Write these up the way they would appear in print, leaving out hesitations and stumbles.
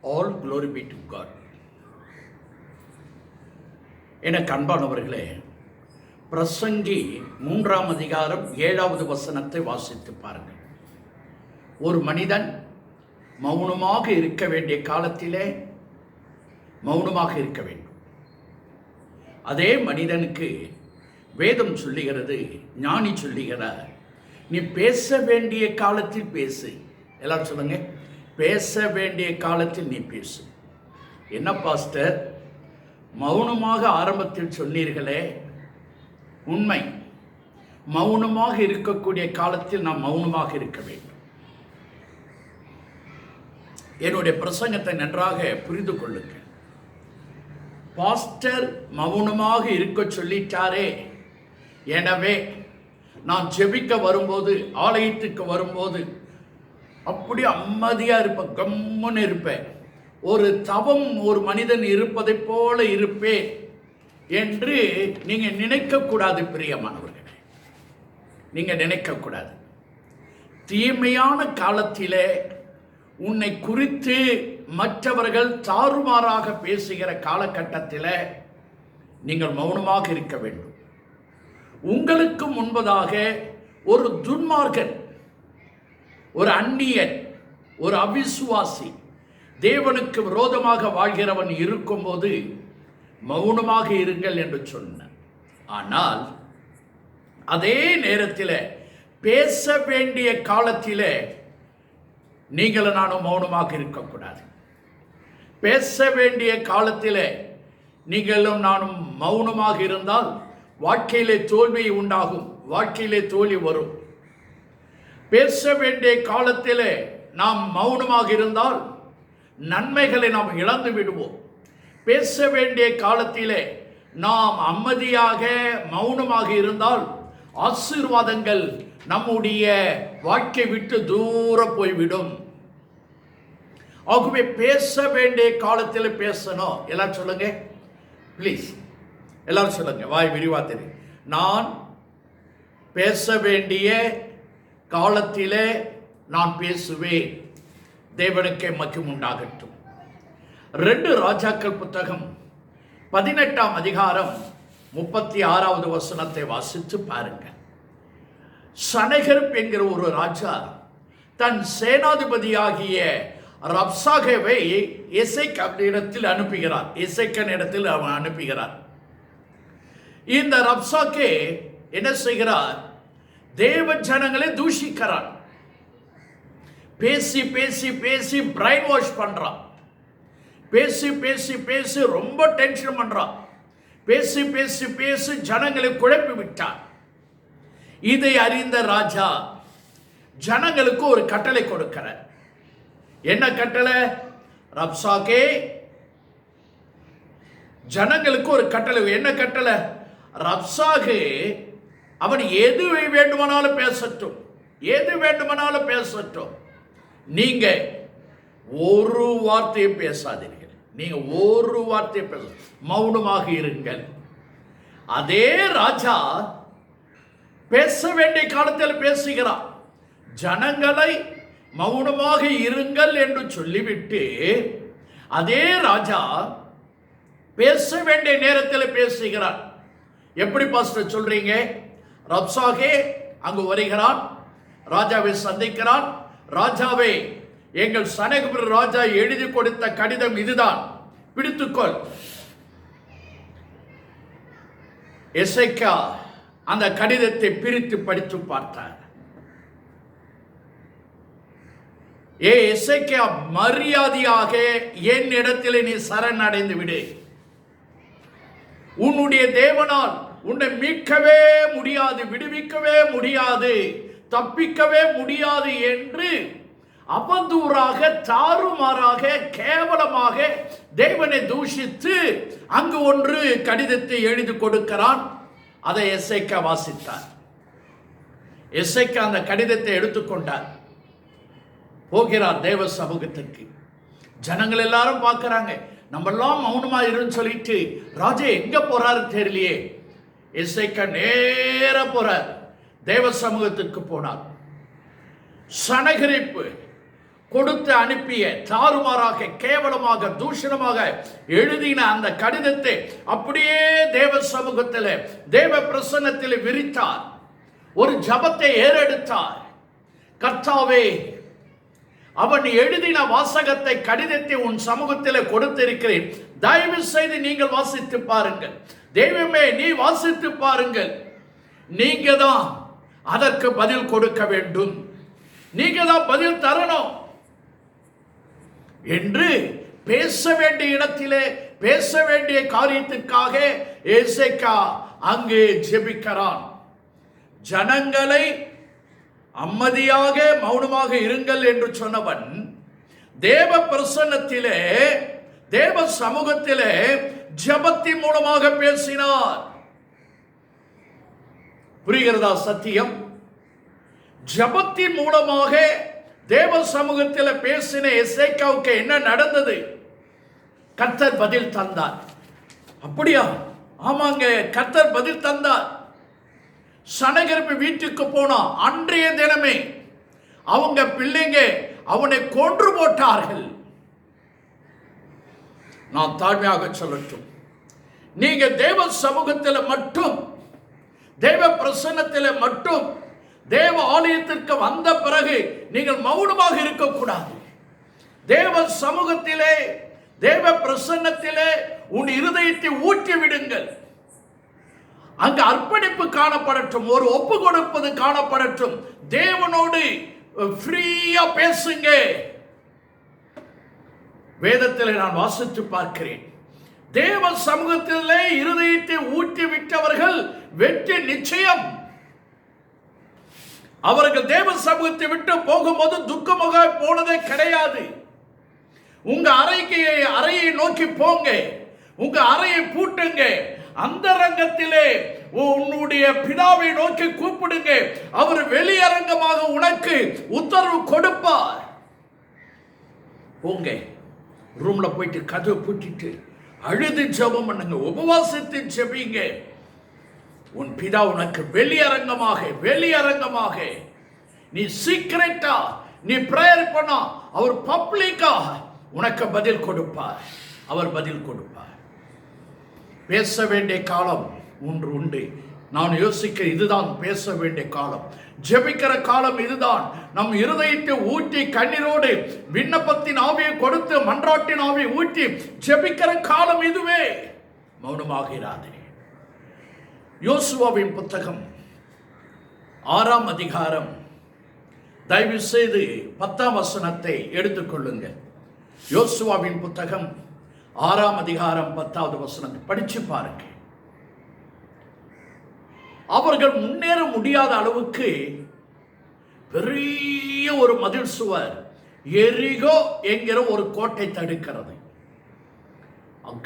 All glory be to God. எனக்கு அன்பானவர்களே, பிரசங்கி 3ஆம் அதிகாரம் 7வது வசனத்தை வாசித்து பாருங்கள். ஒரு மனிதன் மௌனமாக இருக்க வேண்டிய காலத்திலே மௌனமாக இருக்க வேண்டும். அதே மனிதனுக்கு வேதம் சொல்லுகிறது, ஞானி சொல்லுகிறார், நீ பேச வேண்டிய காலத்தில் பேசு. எல்லாரும் சொல்லுங்க, பேச வேண்டிய காலத்தில் நீ பேசு. என்ன பாஸ்டர், மௌனமாக ஆரம்பத்தில் சொன்னீர்களே? உண்மை. மௌனமாக இருக்கக்கூடிய காலத்தில் நாம் மௌனமாக இருக்க வேண்டும். என்னுடைய பிரசங்கத்தை நன்றாக புரிந்து கொள்ளுங்கள். பாஸ்டர் மௌனமாக இருக்க சொல்லிட்டாரே, எனவே நான் ஜெபிக்க வரும்போது, ஆலயத்துக்கு வரும்போது அப்படி அமைதியாக இருப்பேன், கம்முன்னு இருப்பேன், ஒரு தவம் ஒரு மனிதன் இருப்பதை போல இருப்பேன் என்று நீங்கள் நினைக்கக்கூடாது. பிரியமானவர்களே, நீங்கள் நினைக்கக்கூடாது. தீமையான காலத்திலே உன்னை குறித்து மற்றவர்கள் தாறுமாறாக பேசுகிற காலகட்டத்தில் நீங்கள் மௌனமாக இருக்க வேண்டும். உங்களுக்கு முன்பதாக ஒரு துன்மார்க்கன், ஒரு அந்நியன், ஒரு அவிசுவாசி, தேவனுக்கு விரோதமாக வாழ்கிறவன் இருக்கும்போது மௌனமாக இருங்கள் என்று சொன்னார். ஆனால் அதே நேரத்தில் பேச வேண்டிய காலத்தில் நீங்களும் நானும் மௌனமாக இருக்கக்கூடாது. பேச வேண்டிய காலத்தில் நீங்களும் நானும் மௌனமாக இருந்தால் வாழ்க்கையிலே தோல்வி உண்டாகும், வாழ்க்கையிலே தோல்வி வரும். பேச வேண்டிய காலத்தில் நாம் மௌனமாக இருந்தால் நன்மைகளை நாம் இழந்து விடுவோம். பேச வேண்டிய காலத்திலே நாம் அமைதியாக மௌனமாக இருந்தால் ஆசீர்வாதங்கள் நம்முடைய வாழ்க்கை விட்டு தூரம் போய்விடும். ஆகவே பேச வேண்டிய காலத்தில் பேசணும். எல்லாரும் சொல்லுங்க ப்ளீஸ், எல்லாரும் சொல்லுங்க, வாய் விரிவா தெரியும். நான் பேச வேண்டிய காலத்திலே நான் பேசுவேன். தேவனுக்கே மகிமை உண்டாகட்டும். 2 ராஜாக்கள் புத்தகம் 18ஆம் அதிகாரம் 36வது வசனத்தை வாசித்து பாருங்க. சனகெரிப் என்கிற ஒரு ராஜா தன் சேனாதிபதியாகிய ரப்சாகேவை எசேக்கியாவிடத்தில் அனுப்புகிறார். எசேக்கியாவிடத்தில் அவன் அனுப்புகிறார். இந்த ரப்சாகே என்ன செய்கிறார்? தேவ ஜனங்களை தூஷிக்கிறான். பேசி பேசி பேசி பிரைன் வாஷ் பண்றான். பேசி பேசி பேசி ரொம்ப டென்ஷன் பண்றான். பேசி பேசி பேசி ஜனங்களை குழப்பி விட்டான். இதை அறிந்த ராஜா ஜனங்களுக்கு ஒரு கட்டளை கொடுக்கிறார். என்ன கட்டளை? ரப்சாகே, ஜனங்களுக்கு ஒரு கட்டளை. என்ன கட்டளை? ரப்சாகே அவன் எது வேண்டுமானாலும் பேசட்டும், எது வேண்டுமானாலும் பேசட்டும், நீங்க ஒரு வார்த்தையை பேசாதீர்கள். நீங்க ஒரு வார்த்தையை பேச, மௌனமாக இருங்கள். அதே ராஜா பேச வேண்டிய காலத்தில் பேசுகிறான். ஜனங்களை மௌனமாக இருங்கள் என்று சொல்லிவிட்டு அதே ராஜா பேச வேண்டிய நேரத்தில் பேசுகிறான். எப்படி பாஸ்டர் சொல்றீங்க? ரப்சாகே அங்கு வருகிறான், ராஜாவை சந்திக்கிறான். ராஜாவே, எங்கள் சனகெரிப் ராஜா எழுதி கொடுத்த கடிதம் இதுதான், பிடித்துக்கொள். எசேக்கியா அந்த கடிதத்தை பிரித்து படித்து பார்த்தார். ஏ எசேக்கியா, மரியாதையாக என் இடத்தில் நீ சரணடைந்து விடு. உன்னுடைய தேவனால் உன்னை மீட்கவே முடியாது, விடுவிக்கவே முடியாது, தப்பிக்கவே முடியாது என்று அவதூறாக, தாறுமாறாக, கேவலமாக தேவனை தூஷித்து அங்கு ஒன்று கடிதத்தை எழுதி கொடுக்கிறான். அதை எசேக்கியா வாசித்தார். எசேக்கியா அந்த கடிதத்தை எடுத்துக்கொண்டார், போகிறார் தேவ சமூகத்திற்கு. ஜனங்கள் எல்லாரும் பார்க்கிறாங்க, நம்ம எல்லாம் மௌனமா இருன்னு சொல்லிட்டு ராஜா எங்க போறாரு தெரியலையே. எசேக்கியா நேர போறார், தேவ சமூகத்திற்கு போனார். சனகெரிப் கொடுத்து அனுப்பிய தாறுமாறாக கேவலமாக தூஷணமாக எழுதின அந்த கடிதத்தை அப்படியே தேவ சமூகத்தில் தேவ பிரசன்னத்தில் விரித்தார். ஒரு ஜபத்தை ஏறெடுத்தார். கர்த்தாவே, அவன் எழுதின வாசகத்தை கடிதத்தை உன் சமூகத்தில் கொடுத்திருக்கிறேன், தயவு செய்து நீங்கள் வாசித்து பாருங்கள். தெய்வமே, நீ வாசித்து பாருங்கள். நீங்க தான் அதற்கு பதில் கொடுக்க வேண்டும், நீங்க தான் பதில் தரணும் என்று பேச வேண்டிய இடத்திலே பேச வேண்டிய காரியத்திற்காக எசேக்கியா அங்கே ஜெபிக்கிறான். ஜனங்களை அமைதியாக மௌனமாக இருங்கள் என்று சொன்னவன் தேவ பிரசன்னத்திலே தேவ சமூகத்திலே ஜெபத்தின் மூலமாக பேசினார். புரிகிறதா சத்தியம்? ஜெபத்தின் மூலமாக தேவ சமூகத்தில் பேசின எசேக்கியாவுக்கு என்ன நடந்தது? கர்த்தர் பதில் தந்தார். அப்படியா? ஆமாங்க, கர்த்தர் பதில் தந்தார். சனகரிப்பு வீட்டுக்கு போனா அன்றைய தினமே அவங்க பிள்ளைங்க அவனை கொன்று போட்டார்கள். நான் தாழ்மையாக சொல்லட்டும், நீங்க தேவ சமூகத்தில் மட்டும் தேவ பிரசன்னத்தில் மட்டும் தேவ ஆலயத்திற்கு வந்த பிறகு நீங்கள் மௌனமாக இருக்கக்கூடாது. தேவ சமூகத்திலே தேவ பிரசன்னத்திலே உன் இருதயத்தை ஊற்றி விடுங்கள். அங்கு அர்ப்பணிப்பு காணப்படட்டும், ஒரு ஒப்பு கொடுப்பது காணப்படட்டும். தேவனோடு ஃப்ரீயா பேசுங்க. வேதத்தில் நான் வாசித்து பார்க்கிறேன், தேவ சமூகத்திலே இருதயத்தை ஊற்றி விட்டவர்கள் வெற்றி நிச்சயம். அவர்கள் தேவ சமூகத்தை விட்டு போகும்போது துக்கமாக போனதே கிடையாது. உங்க அறையை நோக்கி போங்க, உங்க அறையை பூட்டுங்க, அந்த ரங்கத்திலே உன்னுடைய பிதாவை நோக்கி கூப்பிடுங்க, அவர் வெளியரங்கமாக உனக்கு உத்தரவு கொடுப்பார். போங்க, ரூம்ல போயிட்டு கதவை பூட்டிட்டு அழுது ஜெபம் பண்ணுங்க, உபவாசத்தை ஜெபிங்க. உன் பிதா உனக்கு வெளியரங்கமாக நீ சீக்கிரட்டா நீ பிரேயர் பண்ணா அவர் பப்ளிக்கா உனக்கு பதில் கொடுப்பார். அவர் பதில் கொடுப்பார். பேச வேண்டிய காலம் ஒன்று உண்டு. நான் யோசிக்க இதுதான் பேச வேண்டிய காலம், ஜெபிக்கிற காலம் இதுதான். நம் இருதயத்தை ஊற்றி கண்ணீரோடு விண்ணப்பத்தின் ஆவியை கொடுத்து மன்றாட்டின் ஆவியை ஊற்றி ஜெபிக்கிற காலம் இதுவே. மௌனமாகிறாதே. யோசுவாவின் புத்தகம் 6ஆம் அதிகாரம், தயவு செய்து 10ஆம் வசனத்தை எடுத்துக்கொள்ளுங்கள். யோசுவாவின் புத்தகம் 6ஆம் அதிகாரம் 10வது வசனத்தை படிச்சு பாருங்க. அவர்கள் முன்னேற முடியாத அளவுக்கு பெரிய ஒரு மதில் சுவர் எரிகோ என்கிற ஒரு கோட்டை தடுக்கிறது.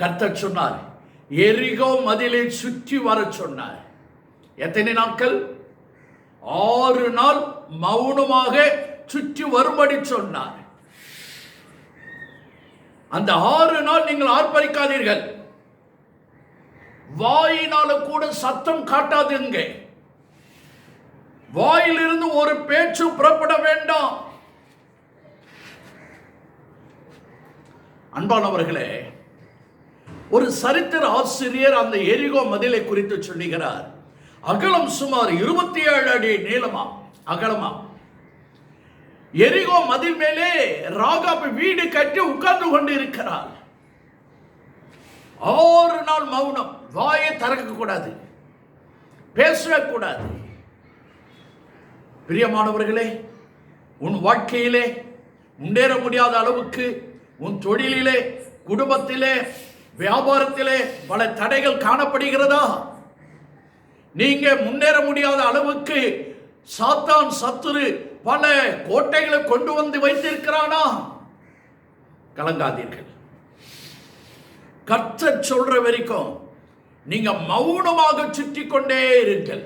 கர்த்தர் சொன்னார், எரிகோ மதிலை சுற்றி வர சொன்னார். எத்தனை நாட்கள்? 6 நாள் மௌனமாக சுற்றி வரும்படி சொன்னார். அந்த 6 நாள் நீங்கள் ஆர்ப்பரிக்காதீர்கள், வாயினால கூட சத்தம் காட்டாதீங்க, வாயிலிருந்து ஒரு பேச்சு புறப்பட வேண்டாம். அன்பானவர்களே, ஒரு சரித்திர ஆசிரியர் அந்த எரிகோ மதிலை குறித்து சொல்லுகிறார். அகலம் சுமார் 27 அடி நீளமா அகலமா. எரிகோ மதில் மேலே ராகாப் வீடு கட்டி உட்கார்ந்து கொண்டு இருக்கிறார். 6 நாள் மௌனம், வாயை திறக்க கூடாது, பேசக்கூடாது. பிரியமானவர்களே, உன் வாழ்க்கையிலே முன்னேற முடியாத அளவுக்கு உன் தொழிலிலே, குடும்பத்திலே, வியாபாரத்திலே பல தடைகள் காணப்படுகிறதா? நீங்க முன்னேற முடியாத அளவுக்கு சாத்தான் சத்துரு பல கோட்டைகளை கொண்டு வந்து வைத்திருக்கிறானா? கலங்காதீர்கள். கர்த்தர் சொல்ற வரைக்கும் நீங்க மௌனமாக சுற்றி கொண்டே இருங்கள்.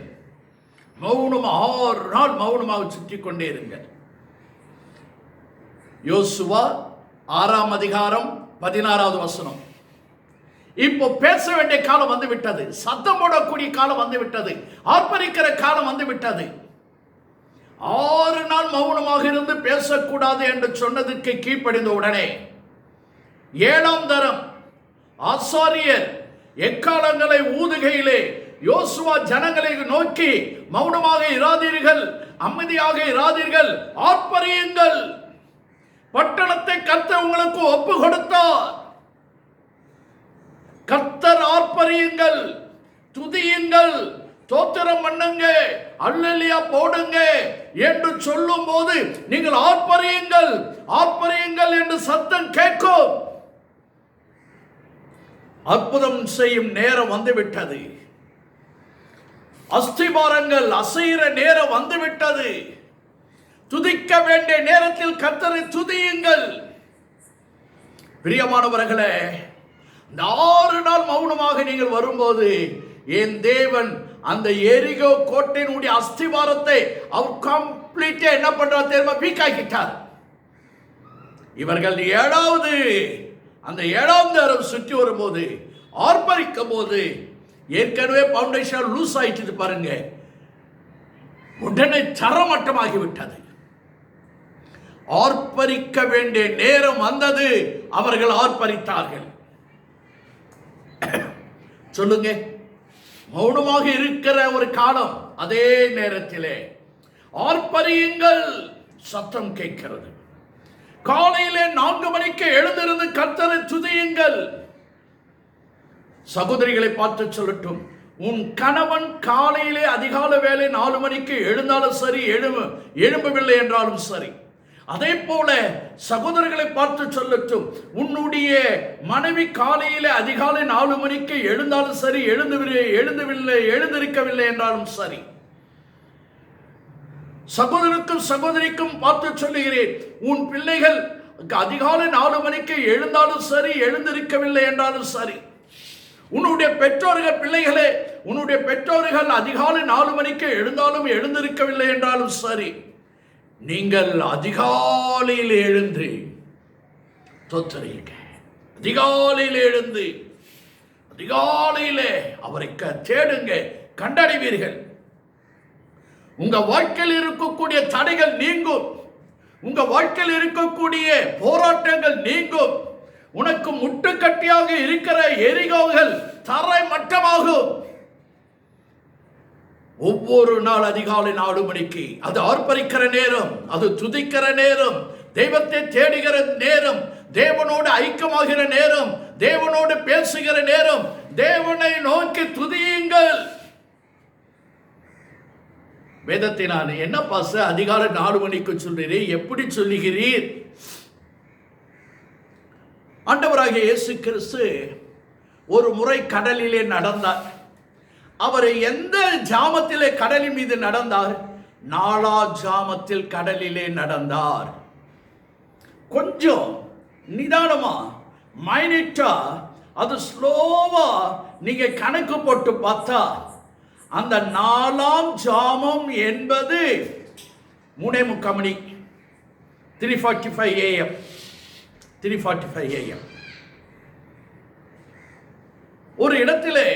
மௌனம் 6 நாள் மௌனமாக சுற்றி கொண்டே இருங்கள். யோசுவா 6ஆம் அதிகாரம் 16வது வசனம். இப்போ பேச வேண்டிய காலம் வந்து விட்டது, சத்தம் போடக்கூடிய காலம் வந்து விட்டது, ஆர்ப்பரிக்கிற காலம் வந்து விட்டது. 6 நாள் மௌனமாக இருந்து பேசக்கூடாது என்று சொன்னதுக்கு கீழ்ப்படிந்த உடனே 7ஆம் தரம் ஆசாரியர் எக்காலங்களை ஊதுகையிலே யோசுவா ஜனங்களை நோக்கி, மௌனமாக இராதீர்கள், அமைதியாக இராதீர்கள், ஆர்ப்பரியுங்கள், பட்டணத்தை கர்த்தர் உங்களுக்கு ஒப்பு கொடுத்தார், கர்த்தர் ஆர்ப்பரியுங்கள், துதியுங்கள், தோத்திரம் பண்ணுங்க, அல்லேலூயா போடுங்க என்று சொல்லும் போது நீங்கள் ஆர்ப்பரியுங்கள், ஆர்ப்பரியுங்கள் என்று சத்தம் கேட்கும். அற்புதம் செய்யும் நேரம் வந்துவிட்டது. அஸ்திபாரங்கள் அசைகிற நேரம் வந்துவிட்டது. துதிக்க வேண்டிய நேரத்தில் கர்த்தரை துதியுங்கள். பிரியமானவர்களே, இந்த 6 நாள் மௌனமாக நீங்கள் வரும்போது என் தேவன் அந்த எரிகோ கோட்டையினுடைய அஸ்திபாரத்தை அவர் கம்ப்ளீட்டா என்ன பண்றார் தெரியுமா? வீக்காக்கிட்டார். இவர்கள் அந்த 7ஆம் தரம் சுற்றி வரும்போது, ஆர்ப்பரிக்கும் போது, ஏற்கனவே பவுண்டேஷன் லூஸ் ஆயிட்டு பாருங்க, உடனே தரமட்டமாகிவிட்டது. ஆர்ப்பரிக்க வேண்டிய நேரம் வந்தது. அவர்கள் ஆர்ப்பரித்தார்கள். சொல்லுங்க, மௌனமாக இருக்கிற ஒரு காலம், அதே நேரத்திலே ஆர்ப்பரியுங்கள் சத்தம் கேட்கிறது. காலையிலே 4 மணிக்கு எழுந்திருந்து கர்த்தரை துதியுங்கள். சகோதரிகளை பார்த்து சொல்லட்டும், உன் கணவன் காலையிலே அதிகாலை வேலை 4 மணிக்கு எழுந்தாலும் சரி, எழும்பவில்லை என்றாலும் சரி, அதே போல சகோதரர்களை பார்த்து சொல்லட்டும், உன்னுடைய மனைவி காலையிலே அதிகாலை 4 மணிக்கு எழுந்தாலும் சரி, எழுந்திருக்கவில்லை என்றாலும் சரி, சகோதரனுக்கும் சகோதரிக்கும் பார்த்து சொல்லுகிறேன், உன் பிள்ளைகள் அதிகாலை 4 மணிக்கு எழுந்தாலும் சரி, எழுந்திருக்கவில்லை என்றாலும் சரி, உன்னுடைய பெற்றோர்கள் பிள்ளைகளே, உன்னுடைய பெற்றோர்கள் அதிகாலை 4 மணிக்கு எழுந்தாலும் எழுந்திருக்கவில்லை என்றாலும் சரி, நீங்கள் அதிகாலையில் எழுந்து தோத்தறியுங்க. அதிகாலையில் எழுந்து அதிகாலையிலே அவரை தேடுங்க, கண்டடைவீர்கள். உங்க வாழ்க்கையில் இருக்கக்கூடிய தடைகள் நீங்கும். உங்க வாழ்க்கையில் இருக்கக்கூடிய போராட்டங்கள் நீங்கும். உனக்கு முட்டுக்கட்டியாக இருக்கிற எரிகோகள் தரை மட்டமாகும். ஒவ்வொரு நாள் அதிகாலை 4 மணிக்கு அது ஆர்ப்பரிக்கிற நேரம், அது துதிக்கிற நேரம், தெய்வத்தை தேடுகிற நேரம், தேவனோடு ஐக்கியமாகிற நேரம், தேவனோடு பேசுகிற நேரம். தேவனை நோக்கி துதியுங்கள். வேதத்தை நான் என்ன பாச அதிகாலை 4 மணிக்கு சொல்கிறீர், எப்படி சொல்லுகிறீர்? ஆண்டவராகிய இயேசு கிறிஸ்து ஒரு முறை கடலிலே நடந்தார். அவர் எந்த ஜாமத்திலே கடலின் மீது நடந்தார்? 4ஆம் ஜாமத்தில் கடலிலே நடந்தார். கொஞ்சம் நிதானமா, மைனிட்டா, அது ஸ்லோவா நீங்க கணக்கு போட்டு பார்த்தா அந்த 4ஆம் ஜாமம் என்பது 3:45 மணி, 3:45 AM, 3:45 AM. ஒரு இடத்திலே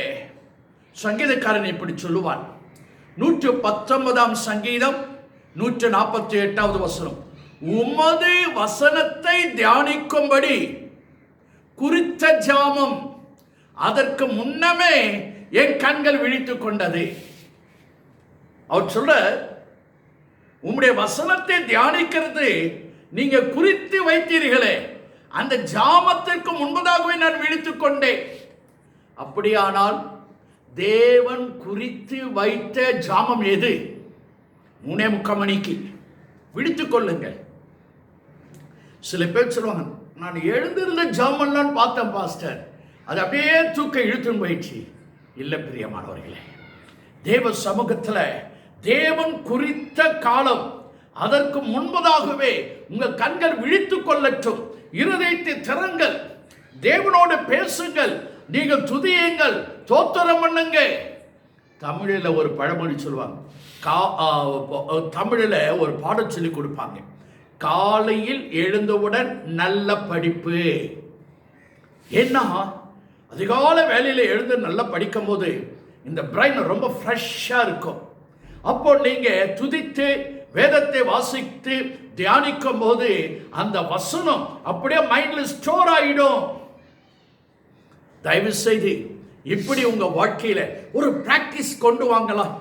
சங்கீதக்காரன் இப்படி சொல்லுவான், 119ஆம் சங்கீதம் 148வது வசனம், உமது வசனத்தை தியானிக்கும்படி குறித்த ஜாமம் அதற்கு முன்னமே என் கண்கள் விழித்துக் கொண்டது. அவர் சொல்ற, உம்முடைய வசனத்தை தியானிக்கிறது நீங்க குறித்து வைத்தீர்களே, அந்த ஜாமத்திற்கு முன்பதாகவே நான் விழித்துக் கொண்டேன். அப்படியானால் தேவன் குறித்து வைத்த ஜாமம் எது? 3:45 மணிக்கு விழித்துக் கொள்ளுங்கள். சில பேர் சொல்லுவாங்க, நான் எழுந்திருந்த ஜாமம்லாம் பார்த்தேன் பாஸ்டர், அது அப்படியே தூக்க இழுத்துன்னு போயிடுச்சு. இல்லை பிரியமானவர்களே, தேவ சமூகத்தில் தேவன் குறித்த காலம், அதற்கு முன்பதாகவே உங்கள் கண்கள் விழித்துக் கொள்ளட்டும். இருதயத்தை திறங்கள், தேவனோடு பேசுங்கள், நீங்கள் துதியுங்கள், தோத்திரம் பண்ணுங்க. தமிழில் ஒரு பழமொழி சொல்லுவாங்க, தமிழில் ஒரு பாடம் சொல்லி கொடுப்பாங்க, காலையில் எழுந்தவுடன் நல்ல படிப்பு. ஏன்னா அதிகாலை வேலையில் எழுந்து நல்லா படிக்கும் போது இந்த பிரைன் ரொம்ப ஃப்ரெஷ்ஷாக இருக்கும். அப்போ நீங்கள் துதித்து வேதத்தை வாசித்து தியானிக்கும் போது அந்த வசனம் அப்படியே மைண்ட்ல ஸ்டோர் ஆயிடும். தயவு செய்து இப்படி உங்க வாழ்க்கையில ஒரு பிராக்டிஸ் கொண்டு வாங்கலாம்.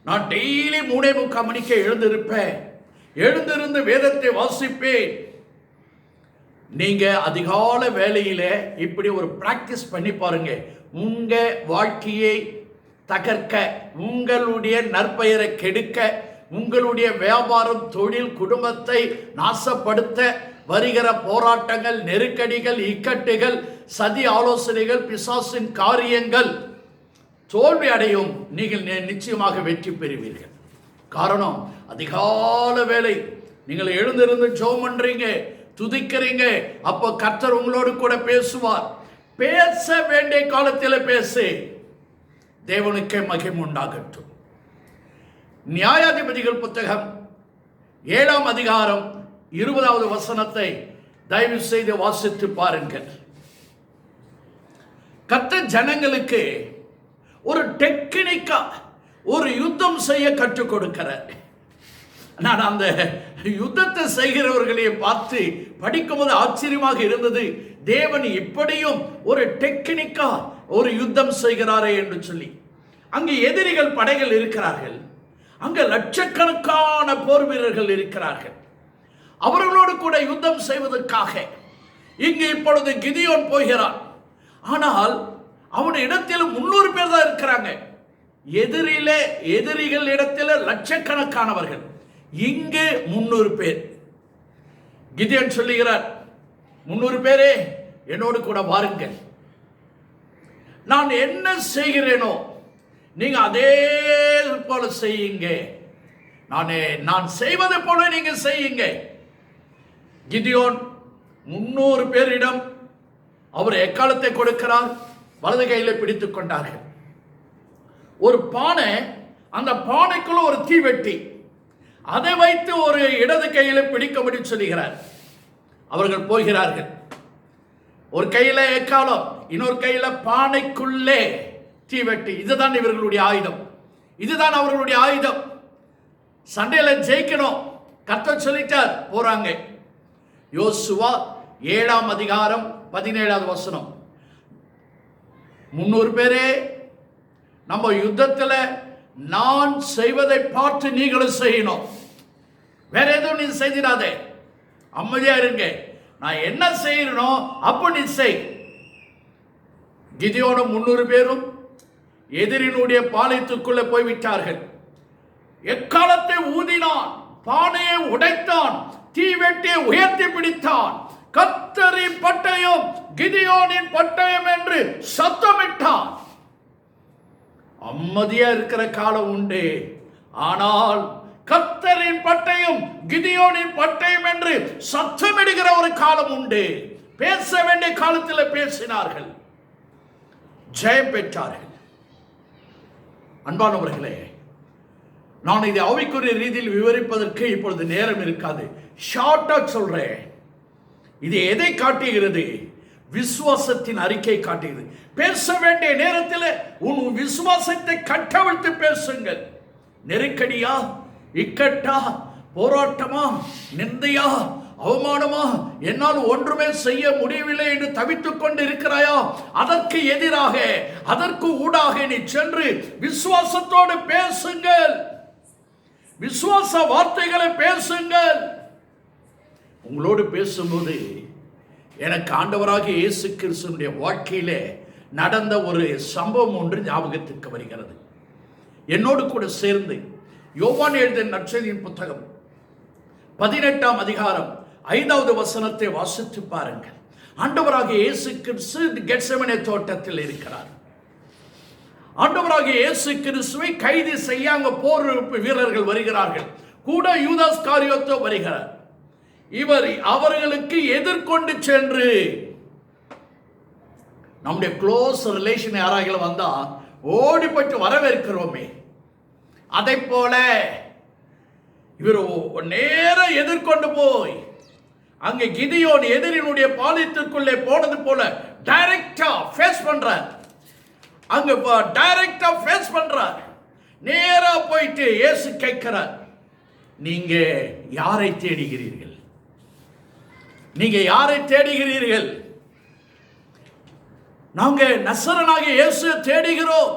நான் டெய்லி 3:45 மணிக்கு எழுந்திருப்பேன், எழுந்திருந்து வேதத்தை வாசிப்பேன். நீங்க அதிகால வேளையில இப்படி ஒரு பிராக்டிஸ் பண்ணி பாருங்க. உங்க வாழ்க்கையை தகர்க்க, உங்களுடைய நற்பெயரை கெடுக்க, உங்களுடைய வியாபாரம், தொழில், குடும்பத்தை நாசப்படுத்த வருகிற போராட்டங்கள், நெருக்கடிகள், இக்கட்டுகள், சதி ஆலோசனைகள், பிசாசின் காரியங்கள் தோல்வி அடையும். நீங்கள் நிச்சயமாக வெற்றி பெறுவீர்கள். காரணம், அதிகால வேளை நீங்கள் எழுந்திருந்து ஜெபம் பண்றீங்க, துதிக்கிறீங்க. அப்போ கர்த்தர் உங்களோடு கூட பேசுவார். பேச வேண்டிய காலத்தில் பேசு. தேவனுக்கே மகிமை உண்டாகட்டும். நியாயாதிபதிகள் புத்தகம் 7ஆம் அதிகாரம் 20வது வசனத்தை தயவு செய்து வாசித்து பாருங்கள். கர்த்தர் ஜனங்களுக்கு ஒரு டெக்னிக்கா ஒரு யுத்தம் செய்ய கற்றுக் கொடுக்கிறார். நான் அந்த யுத்தத்தை செய்கிறவர்களையே பார்த்து படிக்கும்போது ஆச்சரியமாக இருந்தது. தேவன் இப்படியும் ஒரு டெக்னிக்கா ஒரு யுத்தம் செய்கிறாரே என்று சொல்லி. அங்கே எதிரிகள் படைகள் இருக்கிறார்கள், அங்கே லட்சக்கணக்கான போர் வீரர்கள் இருக்கிறார்கள். அவர்களோடு கூட யுத்தம் செய்வதற்காக இங்கு இப்பொழுது கிதியோன் போகிறான். ஆனால் அவனுடைய இடத்தில் 300 பேர் தான் இருக்கிறாங்க. எதிரிகள் இடத்தில் லட்சக்கணக்கானவர்கள், இங்கு 300 பேர். கிதியோன் சொல்லுகிறார், 300 பேரே என்னோடு கூட வாருங்கள், நான் என்ன செய்கிறேனோ நீங்க அதே போல செய்யுங்க, நான் செய்வதை போல நீங்க செய்யுங்க. கிதியோன் 300 பேரிடம் அவர் எக்காலத்தை கொடுக்கிறார். வலது கையில பிடித்துக் கொண்டார்கள். ஒரு பானை, அந்த பானைக்குள்ள ஒரு தீவெட்டி, அதை வைத்து ஒரு இடது கையில பிடிக்கும்படி சொல்லுகிறார். அவர்கள் போகிறார்கள். ஒரு கையில எக்காலம், இன்னொரு கையில பானைக்குள்ளே தீவெட்டி. இதுதான் இவர்களுடைய ஆயுதம், இதுதான் அவர்களுடைய ஆயுதம். சண்டையில ஜெயிக்கணும், கர்த்தர் சொல்லிட்டார். போறாங்க. யோசுவா 7ஆம் அதிகாரம் 17வது வசனம். 300 பேரே, நம்ம யுத்தத்தில் நான் செய்வதை பார்த்து நீங்களும் செய்யணும். வேற எதுவும் நீ செய்திடாதே, அமைதியா இருங்க. நான் என்ன செய்யறனோ அப்ப நீ செய். கிதியோனும் 300 பேரும் எதிரினுடைய பாளையத்துக்குள்ளே போய்விட்டார்கள். எக்காலத்தை ஊதினான், பானையை உடைத்தான், தீவெட்டியை உயர்த்தி பிடித்தான். கர்த்தரின் பட்டயம் கிதியோனின் பட்டயம் என்று சத்தமிட்டான். அமைதியா இருக்கிற காலம் உண்டு, ஆனால் கர்த்தரின் பட்டயம் கிதியோனின் பட்டயம் என்று சத்தமிடுகிற ஒரு காலம் உண்டு. பேச வேண்டிய காலத்தில் பேசினார்கள், ஜெயம் பெற்றார்கள். அன்பானவர்களே, நான் இதை ஆவிக்குரிய ரீதியில் விவரிப்பதற்கு இப்பொழுது நேரம் இருக்காது. ஷார்ட்டா சொல்றேன். இது எதை காட்டுகிறது? விசுவாசத்தின் அறிக்கை காட்டுகிறது. பேச வேண்டிய நேரத்தில் உன் விசுவாசத்தை கட்டவிழ்த்து பேசுங்கள். நெருக்கடியா, இக்கட்டா, போராட்டமா, நிந்தையா, அவமானமா, என்னால் ஒன்றுமே செய்ய முடியவில்லை என்று தவித்துக் கொண்டு இருக்கிறாயா? அதற்கு எதிராக, அதற்கு ஊடாக நீ சென்று விசுவாசத்தோடு பேசுங்கள். விசுவாச வார்த்தைகளை பேசுங்கள். உங்களோடு பேசும்போது எனக்கு ஆண்டவராக இயேசு கிறிஸ்துவினுடைய வாழ்க்கையிலே நடந்த ஒரு சம்பவம் ஒன்று ஞாபகத்திற்கு வருகிறது. என்னோடு கூட சேர்ந்து யோவான் எழுதின நற்செய்தியின் புத்தகம் 18ஆம் அதிகாரம் 5வது வசனத்தை வாசித்து பாருங்கள். ஆண்டவராக இயேசு கிறிஸ்து கெத்செமனே தோட்டத்தில் இருக்கிறார். ஆண்டவராக இயேசு கிறிஸ்துவை கைது செய்ய அங்க போர் வீரர்கள் வருகிறார்கள். கூட யூதாஸ் காரியோத்தோ வருகிறார். இவர் அவர்களுக்கு எதிர்கொண்டு சென்று, நம்முடைய க்ளோஸ் ரிலேஷன் யாராக வந்தா ஓடி போயிட்டு வரவேற்கிறோமே, அதை போல இவர் நேர எதிர்கொண்டு போய் அங்கே கிதியோன் எதிரினுடைய பாளையத்திற்குள்ளே போனது போல டைரக்டா ஃபேஸ் பண்றார். அங்க டைரக்டா ஃபேஸ் பண்றார். நேரா போயிட்டு இயேசு கேட்கிறார், நீங்க யாரை தேடுகிறீர்கள்? நீங்க யாரை தேடுகிறீர்கள்? நாங்க நசரனாகிய இயேசு தேடுகிறோம்.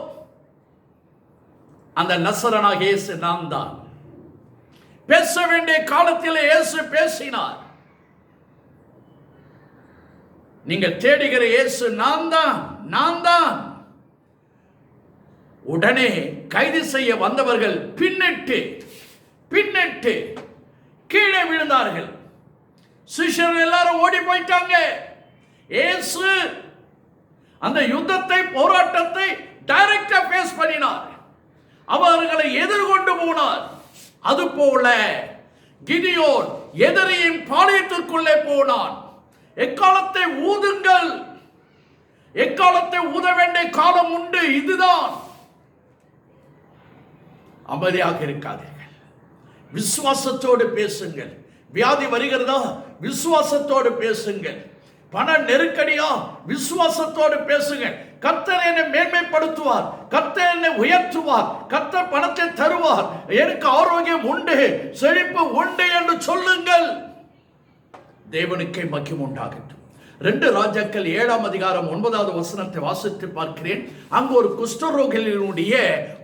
அந்த நசரனாகிய இயேசு நான் தான். பேச வேண்டிய காலத்தில் இயேசு பேசினார். நீங்கள் தேடுகிற இயேசு நான் தான், நான் தான். உடனே கைது செய்ய வந்தவர்கள் பின்னிட்டு கீழே விழுந்தார்கள். சிஷ்யர்கள் எல்லாரும் ஓடி போயிட்டாங்க. இயேசு அந்த யுத்தத்தை, போராட்டத்தை டைரக்டா பேஸ் பண்ணினார். அவர்களை எதிர்கொண்டு போனார். அதுபோல கிதியோன் எதிரியின் பாளையத்திற்குள்ளே போனான். எக்காலத்தை ஊதுங்கள், எக்காலத்தை ஊத வேண்டிய காலம் உண்டு. இதுதான். அமைதியாக இருக்காதீர்கள், விசுவாசத்தோடு பேசுங்கள். வியாதி வருகிறதா? விசுவாசத்தோடு பேசுங்கள். பண நெருக்கடியா? விசுவாசத்தோடு பேசுங்கள். கர்த்தர் என்னை மேன்மைப்படுத்துவார், கர்த்தர் என்னை உயர்த்துவார், கர்த்தர் பணத்தை தருவார், எனக்கு ஆரோக்கியம் உண்டு, செழிப்பு உண்டு என்று சொல்லுங்கள். தேவனுக்கே மகிமை உண்டாகட்டும். 2 ராஜாக்கள் 7ஆம் அதிகாரம் 9வது வசனத்தை வாசித்து பார்க்கிறேன். அங்கு ஒரு குஷ்டரோகிகளுடைய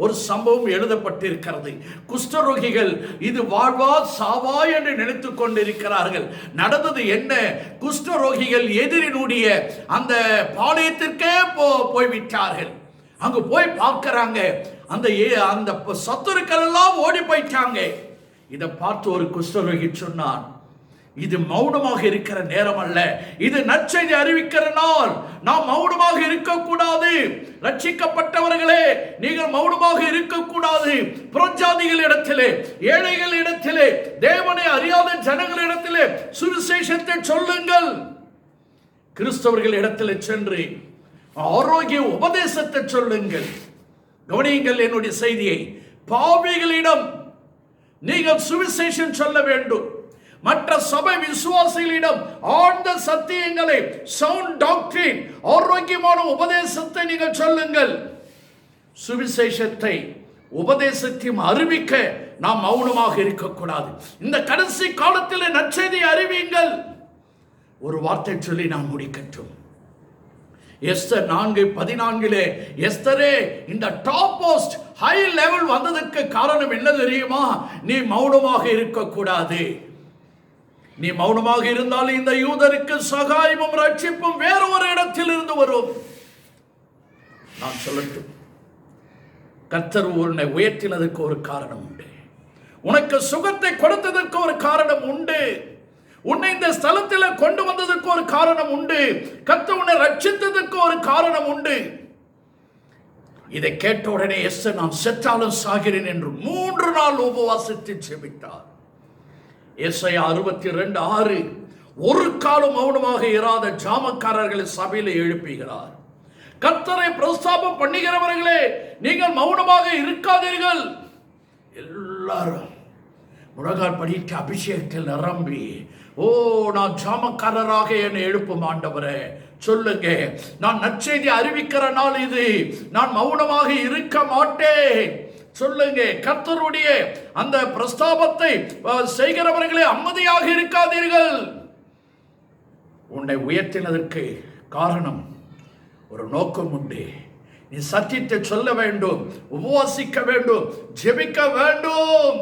ஒரு சம்பவம் எழுதப்பட்டிருக்கிறது. குஷ்டரோகிகள் இது வாழ்வா சாவா என்று நினைத்துக் கொண்டிருக்கிறார்கள். நடந்தது என்ன? குஷ்டரோகிகள் எதிரினுடைய அந்த பாளையத்திற்கே போய்விட்டார்கள். அங்கு போய் பார்க்கிறாங்க, அந்த சத்துருக்கள் எல்லாம் ஓடி போயிட்டாங்க. இதை பார்த்து ஒரு குஷ்டரோகி சொன்னான், இது மௌனமாக இருக்கிற நேரம் அல்ல, இது நற்செய்தி அறிவிக்கிற நாள். நாம் மௌனமாக இருக்கக்கூடாது. ரட்சிக்கப்பட்டவர்களே, நீங்கள் மௌனமாக இருக்கக்கூடாது. புறஜாதிகள் இடத்திலே, ஏழைகள் இடத்திலே, தேவனை அறியாத ஜனங்களிடத்திலே சுவிசேஷத்தை சொல்லுங்கள். கிறிஸ்தவர்கள் இடத்திலே சென்று ஆரோக்கிய உபதேசத்தை சொல்லுங்கள். கவனியுங்கள் என்னுடைய செய்தியை. பாவிகளிடம் நீங்கள் சுவிசேஷம் சொல்ல வேண்டும். மற்ற சபை விசுவாசிகளிடம் ஆழ்ந்த சத்தியங்களை, சவுண்ட் டாக்டரின், ஆரோக்கியமான உபதேசத்தை நீங்கள் சொல்லுங்கள். சுவிசேஷத்தை, உபதேசத்தையும் அறிவிக்க நாம் மௌனமாக இருக்கக்கூடாது. இந்த கடைசி காலத்தில் நற்செய்தி அறிவியுங்கள். ஒரு வார்த்தை சொல்லி நாம் முடிக்கட்டும். எஸ்தர் 4:14 எஸ்தரே, இந்த டாப் போஸ்ட் ஹை லெவல் வந்ததற்கு காரணம் என்ன தெரியுமா? நீ மௌனமாக இருக்கக்கூடாது. நீ மௌனமாக இருந்தால் இந்த யூதருக்கு சகாயமும் ரட்சிப்பும் வேற ஒரு இடத்தில் இருந்து வரும். நான் சொல்லட்டும், கர்த்தர் உன்னை உயர்த்தினதற்கு ஒரு காரணம் உண்டு. உனக்கு சுகத்தை கொடுத்ததற்கு ஒரு காரணம் உண்டு. உன்னை இந்த ஸ்தலத்தில் கொண்டு வந்ததற்கு ஒரு காரணம் உண்டு. கர்த்தர் உன்னை ரட்சித்ததற்கு ஒரு காரணம் உண்டு. இதை கேட்ட உடனே எஸ்தர் நான் செத்தாலும் சாகிறேன் என்று 3 நாள் உபவாசித்து ஜெபித்தார். ஏசாயா 62:6 ஒரு காலம் மௌனமாக இராத ஜாமக்காரர்களை சபையில எழுப்புகிறார். கர்த்தரை பிரஸ்தாபம் பண்ணுகிறவர்களே, நீங்கள் மௌனமாக இருக்காதீர்கள். எல்லாரும் முழங்கால் படிட்டு அபிஷேகத்தில் நிரம்பி, ஓ நான் ஜாமக்காரராக என்னை எழுப்பும் ஆண்டவரே சொல்லுங்க. நான் நற்செய்தி அறிவிக்கிற நாள் இது. நான் மௌனமாக இருக்க மாட்டேன் சொல்லுங்க. கர்த்தருடைய அந்த பிரஸ்தாபத்தை செய்கிறவர்களே அமைதியாக இருக்காதீர்கள். உன்னை உயர்த்தினதற்கு காரணம் ஒரு நோக்கம் உண்டு. நீ சத்தியத்தை சொல்ல வேண்டும், உபவாசிக்க வேண்டும், ஜெபிக்க வேண்டும்.